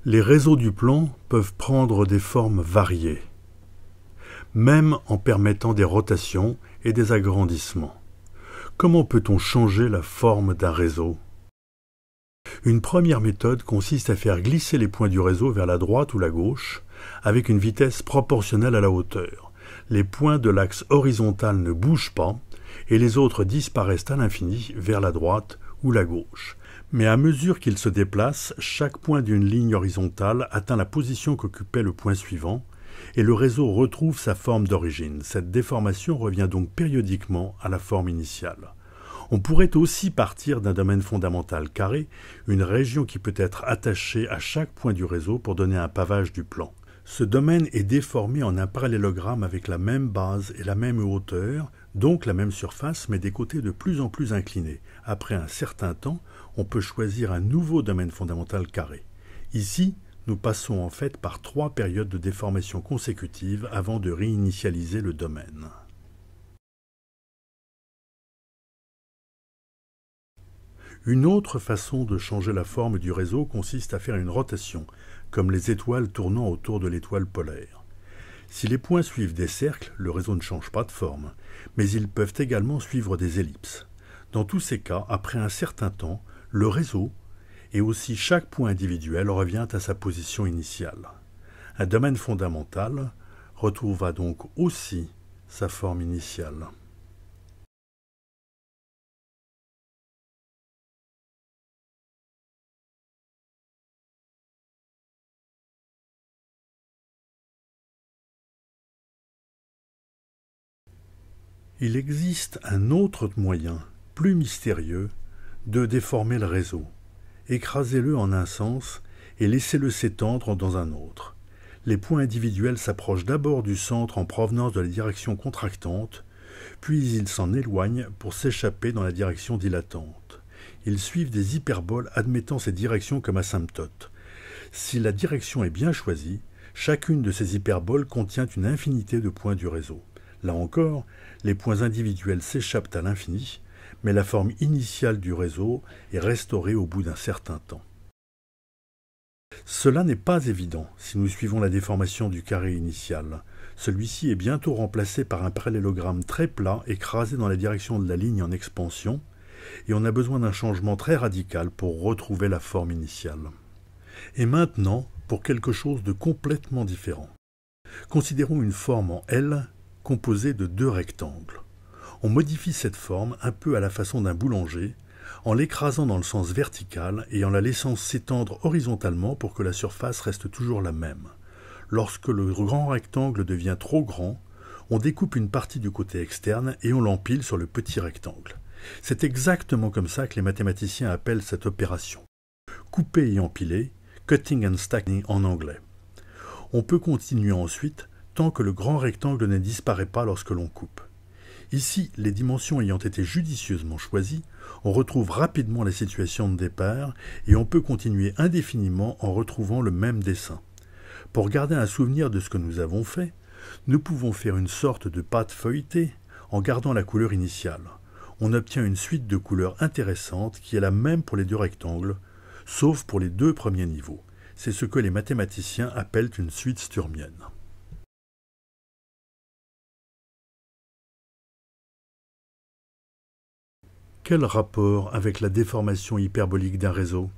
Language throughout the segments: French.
Les réseaux du plan peuvent prendre des formes variées, même en permettant des rotations et des agrandissements. Comment peut-on changer la forme d'un réseau? Une première méthode consiste à faire glisser les points du réseau vers la droite ou la gauche avec une vitesse proportionnelle à la hauteur. Les points de l'axe horizontal ne bougent pas et les autres disparaissent à l'infini vers la droite ou la gauche. Mais à mesure qu'ils se déplacent, chaque point d'une ligne horizontale atteint la position qu'occupait le point suivant et le réseau retrouve sa forme d'origine. Cette déformation revient donc périodiquement à la forme initiale. On pourrait aussi partir d'un domaine fondamental carré, une région qui peut être attachée à chaque point du réseau pour donner un pavage du plan. Ce domaine est déformé en un parallélogramme avec la même base et la même hauteur, donc la même surface, mais des côtés de plus en plus inclinés. Après un certain temps, on peut choisir un nouveau domaine fondamental carré. Ici, nous passons en fait par 3 périodes de déformation consécutives avant de réinitialiser le domaine. Une autre façon de changer la forme du réseau consiste à faire une rotation, comme les étoiles tournant autour de l'étoile polaire. Si les points suivent des cercles, le réseau ne change pas de forme, mais ils peuvent également suivre des ellipses. Dans tous ces cas, après un certain temps, le réseau, et aussi chaque point individuel, revient à sa position initiale. Un domaine fondamental retrouvera donc aussi sa forme initiale. Il existe un autre moyen, plus mystérieux, de déformer le réseau. Écrasez-le en un sens et laissez-le s'étendre dans un autre. Les points individuels s'approchent d'abord du centre en provenance de la direction contractante, puis ils s'en éloignent pour s'échapper dans la direction dilatante. Ils suivent des hyperboles admettant ces directions comme asymptotes. Si la direction est bien choisie, chacune de ces hyperboles contient une infinité de points du réseau. Là encore, les points individuels s'échappent à l'infini, mais la forme initiale du réseau est restaurée au bout d'un certain temps. Cela n'est pas évident si nous suivons la déformation du carré initial. Celui-ci est bientôt remplacé par un parallélogramme très plat écrasé dans la direction de la ligne en expansion, et on a besoin d'un changement très radical pour retrouver la forme initiale. Et maintenant, pour quelque chose de complètement différent. Considérons une forme en L composée de 2 rectangles. On modifie cette forme un peu à la façon d'un boulanger, en l'écrasant dans le sens vertical et en la laissant s'étendre horizontalement pour que la surface reste toujours la même. Lorsque le grand rectangle devient trop grand, on découpe une partie du côté externe et on l'empile sur le petit rectangle. C'est exactement comme ça que les mathématiciens appellent cette opération. Couper et empiler, cutting and stacking en anglais. On peut continuer ensuite tant que le grand rectangle ne disparaît pas lorsque l'on coupe. Ici, les dimensions ayant été judicieusement choisies, on retrouve rapidement la situation de départ et on peut continuer indéfiniment en retrouvant le même dessin. Pour garder un souvenir de ce que nous avons fait, nous pouvons faire une sorte de pâte feuilletée en gardant la couleur initiale. On obtient une suite de couleurs intéressantes qui est la même pour les 2 rectangles, sauf pour les 2 premiers niveaux. C'est ce que les mathématiciens appellent une suite sturmienne. Quel rapport avec la déformation hyperbolique d'un réseau?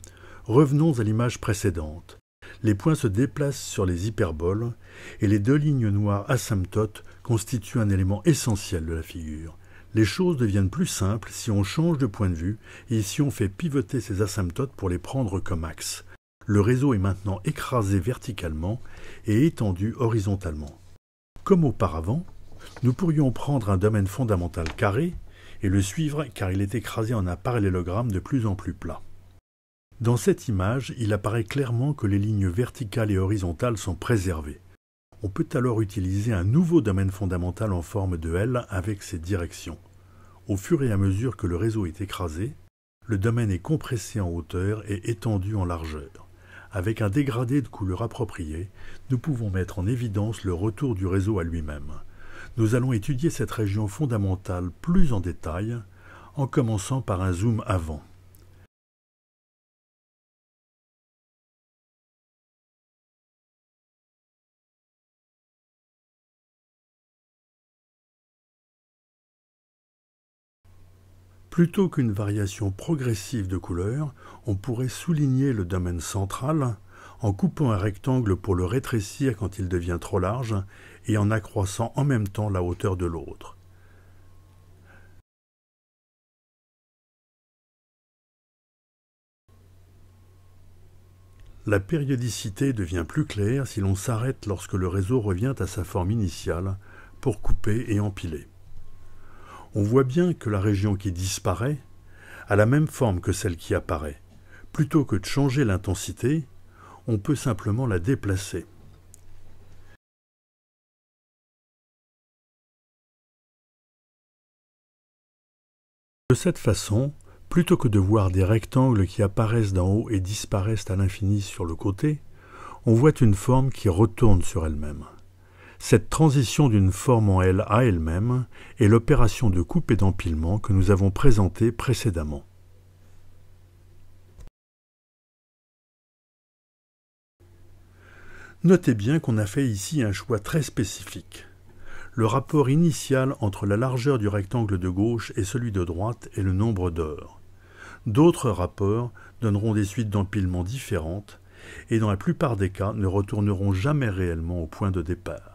Revenons à l'image précédente. Les points se déplacent sur les hyperboles et les 2 lignes noires asymptotes constituent un élément essentiel de la figure. Les choses deviennent plus simples si on change de point de vue et si on fait pivoter ces asymptotes pour les prendre comme axe. Le réseau est maintenant écrasé verticalement et étendu horizontalement. Comme auparavant, nous pourrions prendre un domaine fondamental carré et le suivre car il est écrasé en un parallélogramme de plus en plus plat. Dans cette image, il apparaît clairement que les lignes verticales et horizontales sont préservées. On peut alors utiliser un nouveau domaine fondamental en forme de L avec ces directions. Au fur et à mesure que le réseau est écrasé, le domaine est compressé en hauteur et étendu en largeur. Avec un dégradé de couleur approprié, nous pouvons mettre en évidence le retour du réseau à lui-même. Nous allons étudier cette région fondamentale plus en détail, en commençant par un zoom avant. Plutôt qu'une variation progressive de couleur, on pourrait souligner le domaine central en coupant un rectangle pour le rétrécir quand il devient trop large et en accroissant en même temps la hauteur de l'autre. La périodicité devient plus claire si l'on s'arrête lorsque le réseau revient à sa forme initiale pour couper et empiler. On voit bien que la région qui disparaît a la même forme que celle qui apparaît. Plutôt que de changer l'intensité, on peut simplement la déplacer. De cette façon, plutôt que de voir des rectangles qui apparaissent d'en haut et disparaissent à l'infini sur le côté, on voit une forme qui retourne sur elle-même. Cette transition d'une forme en elle à elle-même est l'opération de coupe et d'empilement que nous avons présentée précédemment. Notez bien qu'on a fait ici un choix très spécifique. Le rapport initial entre la largeur du rectangle de gauche et celui de droite est le nombre d'heures. D'autres rapports donneront des suites d'empilement différentes et dans la plupart des cas ne retourneront jamais réellement au point de départ.